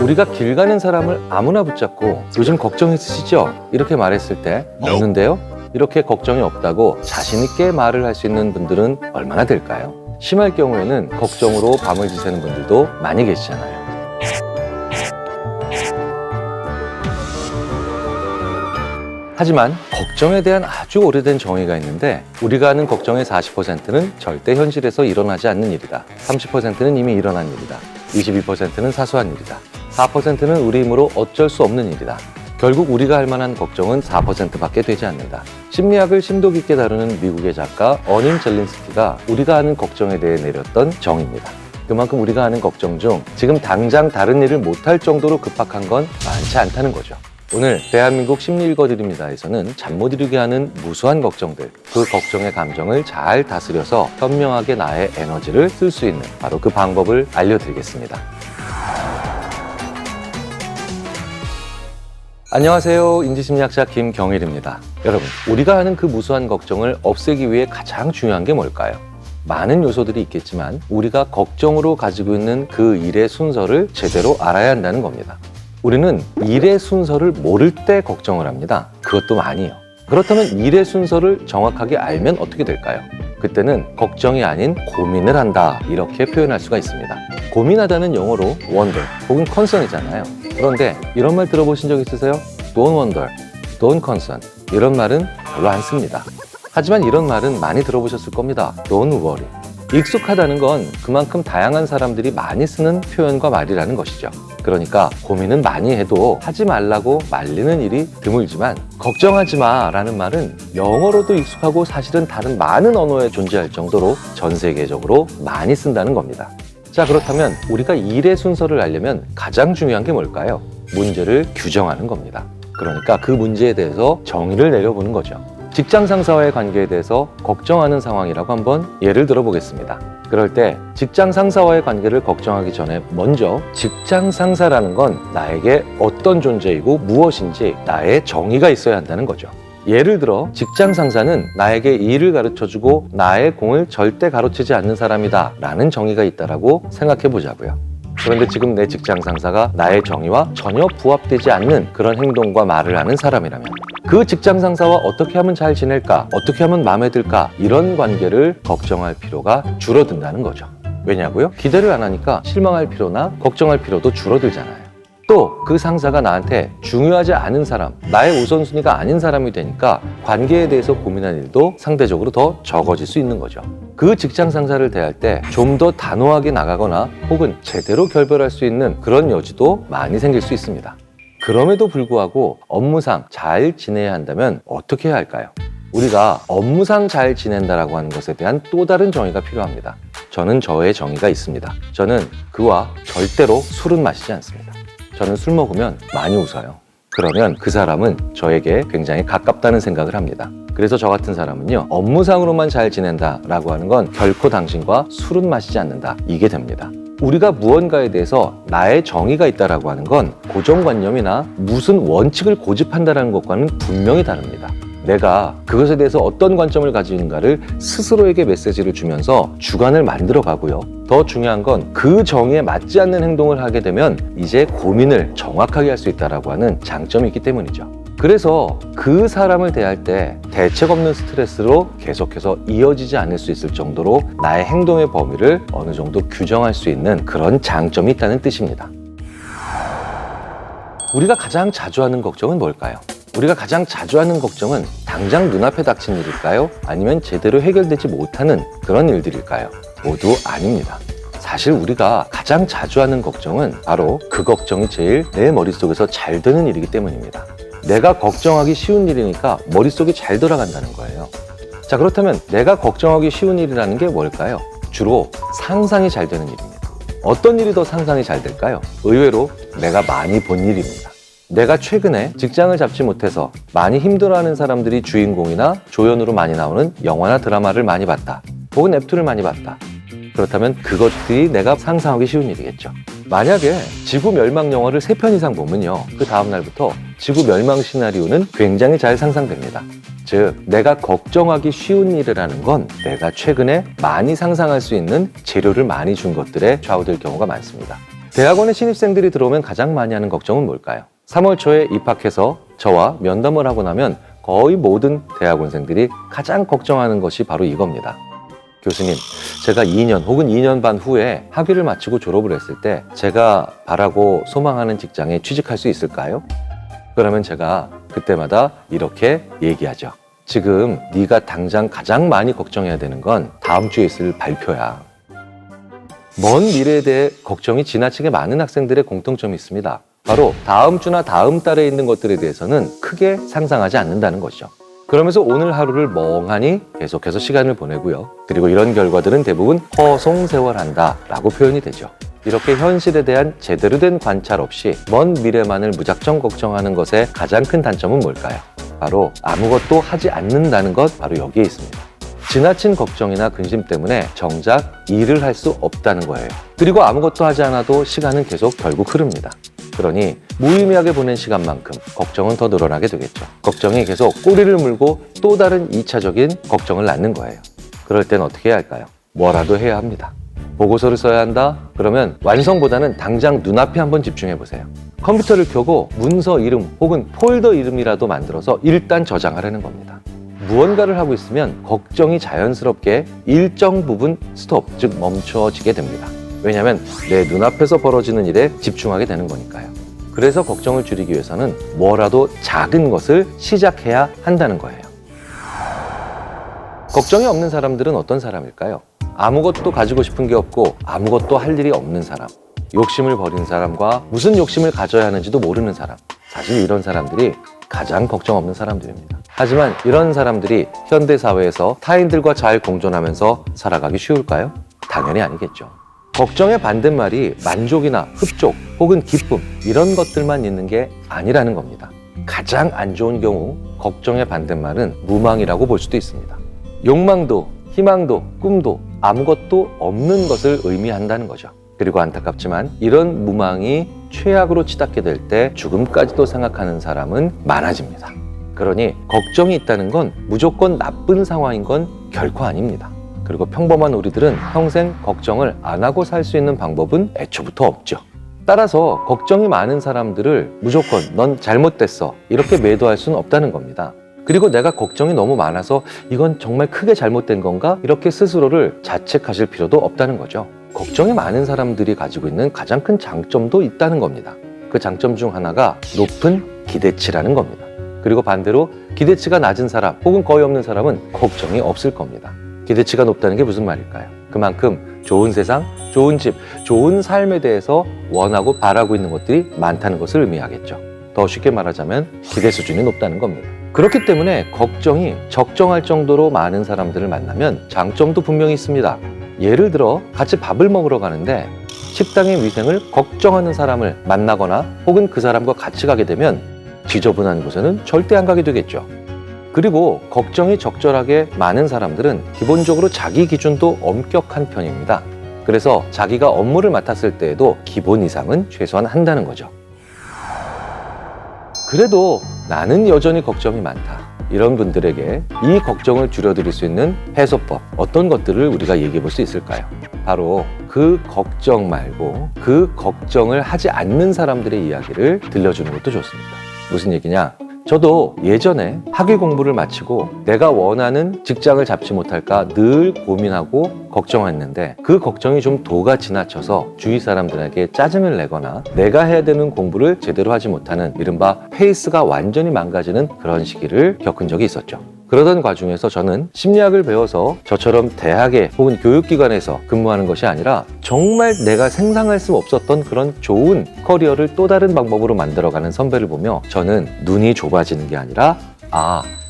우리가 길 가는 사람을 아무나 붙잡고 요즘 걱정 있으시죠? 이렇게 말했을 때 없는데요? 이렇게 걱정이 없다고 자신 있게 말을 할 수 있는 분들은 얼마나 될까요? 심할 경우에는 걱정으로 밤을 지새는 분들도 많이 계시잖아요. 하지만 걱정에 대한 아주 오래된 정의가 있는데 우리가 하는 걱정의 40%는 절대 현실에서 일어나지 않는 일이다. 30%는 이미 일어난 일이다. 22%는 사소한 일이다. 4%는 우리 힘으로 어쩔 수 없는 일이다. 결국 우리가 할 만한 걱정은 4%밖에 되지 않는다. 심리학을 심도 깊게 다루는 미국의 작가 어닌 젤린스키가 우리가 하는 걱정에 대해 내렸던 정의입니다. 그만큼 우리가 하는 걱정 중 지금 당장 다른 일을 못할 정도로 급박한 건 많지 않다는 거죠. 오늘 대한민국 심리 읽어드립니다에서는 잠 못 이루게 하는 무수한 걱정들, 그 걱정의 감정을 잘 다스려서 현명하게 나의 에너지를 쓸 수 있는 바로 그 방법을 알려드리겠습니다. 안녕하세요. 인지심리학자 김경일입니다. 여러분, 우리가 하는 그 무수한 걱정을 없애기 위해 가장 중요한 게 뭘까요? 많은 요소들이 있겠지만 우리가 걱정으로 가지고 있는 그 일의 순서를 제대로 알아야 한다는 겁니다. 우리는 일의 순서를 모를 때 걱정을 합니다. 그것도 많이요. 그렇다면 일의 순서를 정확하게 알면 어떻게 될까요? 그때는 걱정이 아닌 고민을 한다, 이렇게 표현할 수가 있습니다. 고민하다는 영어로 wonder 혹은 concern이잖아요. 그런데 이런 말 들어보신 적 있으세요? Don't wonder, don't concern. 이런 말은 별로 안 씁니다. 하지만 이런 말은 많이 들어보셨을 겁니다. Don't worry. 익숙하다는 건 그만큼 다양한 사람들이 많이 쓰는 표현과 말이라는 것이죠. 그러니까 고민은 많이 해도 하지 말라고 말리는 일이 드물지만 걱정하지 마 라는 말은 영어로도 익숙하고 사실은 다른 많은 언어에 존재할 정도로 전 세계적으로 많이 쓴다는 겁니다. 자, 그렇다면 우리가 일의 순서를 알려면 가장 중요한 게 뭘까요? 문제를 규정하는 겁니다. 그러니까 그 문제에 대해서 정의를 내려보는 거죠. 직장 상사와의 관계에 대해서 걱정하는 상황이라고 한번 예를 들어보겠습니다. 그럴 때 직장 상사와의 관계를 걱정하기 전에 먼저 직장 상사라는 건 나에게 어떤 존재이고 무엇인지 나의 정의가 있어야 한다는 거죠. 예를 들어 직장 상사는 나에게 일을 가르쳐주고 나의 공을 절대 가로채지 않는 사람이다 라는 정의가 있다라고 생각해 보자고요. 그런데 지금 내 직장 상사가 나의 정의와 전혀 부합되지 않는 그런 행동과 말을 하는 사람이라면 그 직장 상사와 어떻게 하면 잘 지낼까, 어떻게 하면 마음에 들까, 이런 관계를 걱정할 필요가 줄어든다는 거죠. 왜냐고요? 기대를 안 하니까 실망할 필요나 걱정할 필요도 줄어들잖아요. 또 그 상사가 나한테 중요하지 않은 사람, 나의 우선순위가 아닌 사람이 되니까 관계에 대해서 고민할 일도 상대적으로 더 적어질 수 있는 거죠. 그 직장 상사를 대할 때 좀 더 단호하게 나가거나 혹은 제대로 결별할 수 있는 그런 여지도 많이 생길 수 있습니다. 그럼에도 불구하고 업무상 잘 지내야 한다면 어떻게 해야 할까요? 우리가 업무상 잘 지낸다라고 하는 것에 대한 또 다른 정의가 필요합니다. 저는 저의 정의가 있습니다. 저는 그와 절대로 술은 마시지 않습니다. 저는 술 먹으면 많이 웃어요. 그러면 그 사람은 저에게 굉장히 가깝다는 생각을 합니다. 그래서 저 같은 사람은요, 업무상으로만 잘 지낸다라고 하는 건 결코 당신과 술은 마시지 않는다, 이게 됩니다. 우리가 무언가에 대해서 나의 정의가 있다라고 하는 건 고정관념이나 무슨 원칙을 고집한다라는 것과는 분명히 다릅니다. 내가 그것에 대해서 어떤 관점을 가지는가를 스스로에게 메시지를 주면서 주관을 만들어 가고요. 더 중요한 건 그 정의에 맞지 않는 행동을 하게 되면 이제 고민을 정확하게 할 수 있다라고 하는 장점이 있기 때문이죠. 그래서 그 사람을 대할 때 대책 없는 스트레스로 계속해서 이어지지 않을 수 있을 정도로 나의 행동의 범위를 어느 정도 규정할 수 있는 그런 장점이 있다는 뜻입니다. 우리가 가장 자주 하는 걱정은 뭘까요? 우리가 가장 자주 하는 걱정은 당장 눈앞에 닥친 일일까요? 아니면 제대로 해결되지 못하는 그런 일들일까요? 모두 아닙니다. 사실 우리가 가장 자주 하는 걱정은 바로 그 걱정이 제일 내 머릿속에서 잘 되는 일이기 때문입니다. 내가 걱정하기 쉬운 일이니까 머릿속에 잘 돌아간다는 거예요. 자, 그렇다면 내가 걱정하기 쉬운 일이라는 게 뭘까요? 주로 상상이 잘 되는 일입니다. 어떤 일이 더 상상이 잘 될까요? 의외로 내가 많이 본 일입니다. 내가 최근에 직장을 잡지 못해서 많이 힘들어하는 사람들이 주인공이나 조연으로 많이 나오는 영화나 드라마를 많이 봤다. 혹은 웹툰을 많이 봤다. 그렇다면 그것들이 내가 상상하기 쉬운 일이겠죠. 만약에 지구 멸망 영화를 3편 이상 보면요, 그 다음 날부터 지구 멸망 시나리오는 굉장히 잘 상상됩니다. 즉, 내가 걱정하기 쉬운 일이라는 건 내가 최근에 많이 상상할 수 있는 재료를 많이 준 것들에 좌우될 경우가 많습니다. 대학원에 신입생들이 들어오면 가장 많이 하는 걱정은 뭘까요? 3월 초에 입학해서 저와 면담을 하고 나면 거의 모든 대학원생들이 가장 걱정하는 것이 바로 이겁니다. 교수님, 제가 2년 혹은 2년 반 후에 학위를 마치고 졸업을 했을 때 제가 바라고 소망하는 직장에 취직할 수 있을까요? 그러면 제가 그때마다 이렇게 얘기하죠. 지금 네가 당장 가장 많이 걱정해야 되는 건 다음 주에 있을 발표야. 먼 미래에 대해 걱정이 지나치게 많은 학생들의 공통점이 있습니다. 바로 다음 주나 다음 달에 있는 것들에 대해서는 크게 상상하지 않는다는 것이죠. 그러면서 오늘 하루를 멍하니 계속해서 시간을 보내고요. 그리고 이런 결과들은 대부분 허송세월한다 라고 표현이 되죠. 이렇게 현실에 대한 제대로 된 관찰 없이 먼 미래만을 무작정 걱정하는 것의 가장 큰 단점은 뭘까요? 바로 아무것도 하지 않는다는 것, 바로 여기에 있습니다. 지나친 걱정이나 근심 때문에 정작 일을 할 수 없다는 거예요. 그리고 아무것도 하지 않아도 시간은 계속 결국 흐릅니다. 그러니 무의미하게 보낸 시간만큼 걱정은 더 늘어나게 되겠죠. 걱정이 계속 꼬리를 물고 또 다른 2차적인 걱정을 낳는 거예요. 그럴 땐 어떻게 해야 할까요? 뭐라도 해야 합니다. 보고서를 써야 한다? 그러면 완성보다는 당장 눈앞에 한번 집중해 보세요. 컴퓨터를 켜고 문서 이름 혹은 폴더 이름이라도 만들어서 일단 저장하라는 겁니다. 무언가를 하고 있으면 걱정이 자연스럽게 일정 부분 스톱, 즉 멈춰지게 됩니다. 왜냐하면 내 눈앞에서 벌어지는 일에 집중하게 되는 거니까요. 그래서 걱정을 줄이기 위해서는 뭐라도 작은 것을 시작해야 한다는 거예요. 걱정이 없는 사람들은 어떤 사람일까요? 아무것도 가지고 싶은 게 없고 아무것도 할 일이 없는 사람, 욕심을 버린 사람과 무슨 욕심을 가져야 하는지도 모르는 사람. 사실 이런 사람들이 가장 걱정 없는 사람들입니다. 하지만 이런 사람들이 현대사회에서 타인들과 잘 공존하면서 살아가기 쉬울까요? 당연히 아니겠죠. 걱정의 반대말이 만족이나 흡족 혹은 기쁨, 이런 것들만 있는 게 아니라는 겁니다. 가장 안 좋은 경우 걱정의 반대말은 무망이라고 볼 수도 있습니다. 욕망도 희망도 꿈도 아무것도 없는 것을 의미한다는 거죠. 그리고 안타깝지만 이런 무망이 최악으로 치닫게 될 때 죽음까지도 생각하는 사람은 많아집니다. 그러니 걱정이 있다는 건 무조건 나쁜 상황인 건 결코 아닙니다. 그리고 평범한 우리들은 평생 걱정을 안 하고 살 수 있는 방법은 애초부터 없죠. 따라서 걱정이 많은 사람들을 무조건 넌 잘못됐어 이렇게 매도할 수는 없다는 겁니다. 그리고 내가 걱정이 너무 많아서 이건 정말 크게 잘못된 건가? 이렇게 스스로를 자책하실 필요도 없다는 거죠. 걱정이 많은 사람들이 가지고 있는 가장 큰 장점도 있다는 겁니다. 그 장점 중 하나가 높은 기대치라는 겁니다. 그리고 반대로 기대치가 낮은 사람 혹은 거의 없는 사람은 걱정이 없을 겁니다. 기대치가 높다는 게 무슨 말일까요? 그만큼 좋은 세상, 좋은 집, 좋은 삶에 대해서 원하고 바라고 있는 것들이 많다는 것을 의미하겠죠. 더 쉽게 말하자면 기대 수준이 높다는 겁니다. 그렇기 때문에 걱정이 적정할 정도로 많은 사람들을 만나면 장점도 분명히 있습니다. 예를 들어 같이 밥을 먹으러 가는데 식당의 위생을 걱정하는 사람을 만나거나 혹은 그 사람과 같이 가게 되면 지저분한 곳에는 절대 안 가게 되겠죠. 그리고 걱정이 적절하게 많은 사람들은 기본적으로 자기 기준도 엄격한 편입니다. 그래서 자기가 업무를 맡았을 때에도 기본 이상은 최소한 한다는 거죠. 그래도 나는 여전히 걱정이 많다. 이런 분들에게 이 걱정을 줄여드릴 수 있는 해소법, 어떤 것들을 우리가 얘기해 볼 수 있을까요? 바로 그 걱정 말고 그 걱정을 하지 않는 사람들의 이야기를 들려주는 것도 좋습니다. 무슨 얘기냐? 저도 예전에 학위 공부를 마치고 내가 원하는 직장을 잡지 못할까 늘 고민하고 걱정했는데 그 걱정이 좀 도가 지나쳐서 주위 사람들에게 짜증을 내거나 내가 해야 되는 공부를 제대로 하지 못하는 이른바 페이스가 완전히 망가지는 그런 시기를 겪은 적이 있었죠. 그러던 과정에서 저는 심리학을 배워서 저처럼 대학에 혹은 교육기관에서 근무하는 것이 아니라 정말 내가 상상할 수 없었던 그런 좋은 커리어를 또 다른 방법으로 만들어가는 선배를 보며 저는 눈이 좁아지는 게 아니라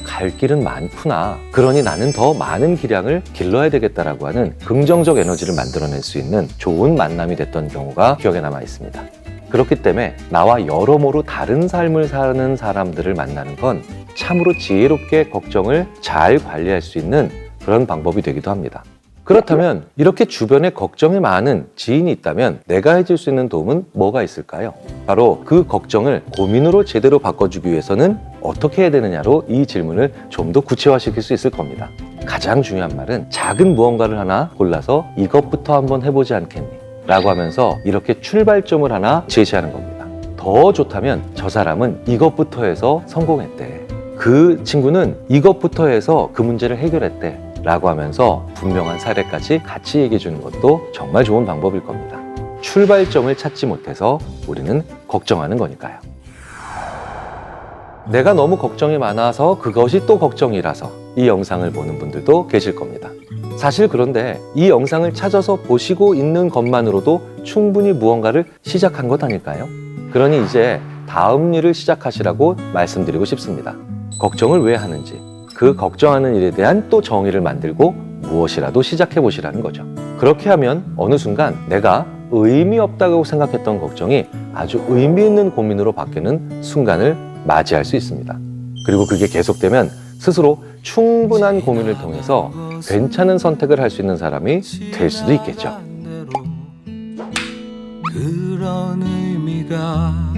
갈 길은 많구나. 그러니 나는 더 많은 기량을 길러야 되겠다라고 하는 긍정적 에너지를 만들어낼 수 있는 좋은 만남이 됐던 경우가 기억에 남아 있습니다. 그렇기 때문에 나와 여러모로 다른 삶을 사는 사람들을 만나는 건 참으로 지혜롭게 걱정을 잘 관리할 수 있는 그런 방법이 되기도 합니다. 그렇다면 이렇게 주변에 걱정이 많은 지인이 있다면 내가 해줄 수 있는 도움은 뭐가 있을까요? 바로 그 걱정을 고민으로 제대로 바꿔주기 위해서는 어떻게 해야 되느냐로 이 질문을 좀 더 구체화시킬 수 있을 겁니다. 가장 중요한 말은 작은 무언가를 하나 골라서 이것부터 한번 해보지 않겠니? 라고 하면서 이렇게 출발점을 하나 제시하는 겁니다. 더 좋다면 저 사람은 이것부터 해서 성공했대. 그 친구는 이것부터 해서 그 문제를 해결했대. 라고 하면서 분명한 사례까지 같이 얘기해 주는 것도 정말 좋은 방법일 겁니다. 출발점을 찾지 못해서 우리는 걱정하는 거니까요. 내가 너무 걱정이 많아서 그것이 또 걱정이라서 이 영상을 보는 분들도 계실 겁니다. 사실 그런데 이 영상을 찾아서 보시고 있는 것만으로도 충분히 무언가를 시작한 것 아닐까요? 그러니 이제 다음 일을 시작하시라고 말씀드리고 싶습니다. 걱정을 왜 하는지, 그 걱정하는 일에 대한 또 정의를 만들고 무엇이라도 시작해 보시라는 거죠. 그렇게 하면 어느 순간 내가 의미 없다고 생각했던 걱정이 아주 의미 있는 고민으로 바뀌는 순간을 맞이할 수 있습니다. 그리고 그게 계속되면 스스로 충분한 고민을 통해서 괜찮은 선택을 할 수 있는 사람이 될 수도 있겠죠. 그런 의미가